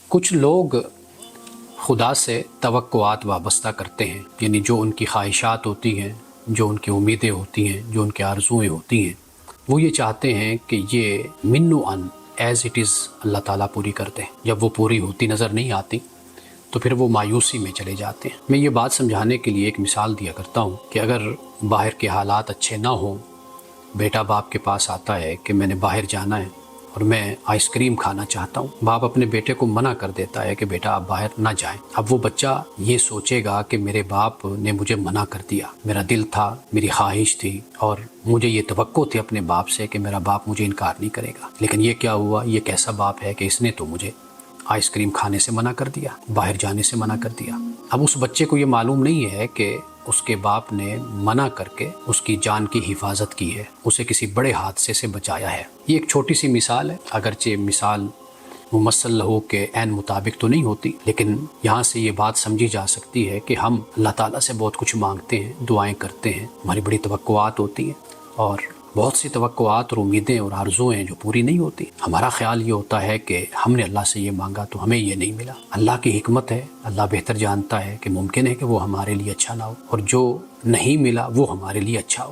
کچھ لوگ خدا سے توقعات وابستہ کرتے ہیں، یعنی جو ان کی خواہشات ہوتی ہیں، جو ان کی امیدیں ہوتی ہیں، جو ان کی آرزوئیں ہوتی ہیں، وہ یہ چاہتے ہیں کہ یہ منو ان ایز اٹ از اللہ تعالیٰ پوری کر دیں۔ جب وہ پوری ہوتی نظر نہیں آتی تو پھر وہ مایوسی میں چلے جاتے ہیں۔ میں یہ بات سمجھانے کے لیے ایک مثال دیا کرتا ہوں کہ اگر باہر کے حالات اچھے نہ ہوں، بیٹا باپ کے پاس آتا ہے کہ میں نے باہر جانا ہے اور میں آئس کریم کھانا چاہتا ہوں، باپ اپنے بیٹے کو منع کر دیتا ہے کہ بیٹا آپ باہر نہ جائیں۔ اب وہ بچہ یہ سوچے گا کہ میرے باپ نے مجھے منع کر دیا، میرا دل تھا، میری خواہش تھی اور مجھے یہ توقع تھی اپنے باپ سے کہ میرا باپ مجھے انکار نہیں کرے گا، لیکن یہ کیا ہوا؟ یہ کیسا باپ ہے کہ اس نے تو مجھے آئس کریم کھانے سے منع کر دیا، باہر جانے سے منع کر دیا۔ اب اس بچے کو یہ معلوم نہیں ہے کہ اس کے باپ نے منع کر کے اس کی جان کی حفاظت کی ہے، اسے کسی بڑے حادثے سے بچایا ہے۔ یہ ایک چھوٹی سی مثال ہے، اگرچہ مثال ممثل لہو کے عین مطابق تو نہیں ہوتی، لیکن یہاں سے یہ بات سمجھی جا سکتی ہے کہ ہم اللہ تعالیٰ سے بہت کچھ مانگتے ہیں، دعائیں کرتے ہیں، ہماری بڑی توقعات ہوتی ہیں اور بہت سی توقعات اور امیدیں اور آرزویں جو پوری نہیں ہوتی۔ ہمارا خیال یہ ہوتا ہے کہ ہم نے اللہ سے یہ مانگا تو ہمیں یہ نہیں ملا۔ اللہ کی حکمت ہے، اللہ بہتر جانتا ہے کہ ممکن ہے کہ وہ ہمارے لیے اچھا نہ ہو، اور جو نہیں ملا وہ ہمارے لیے اچھا ہو۔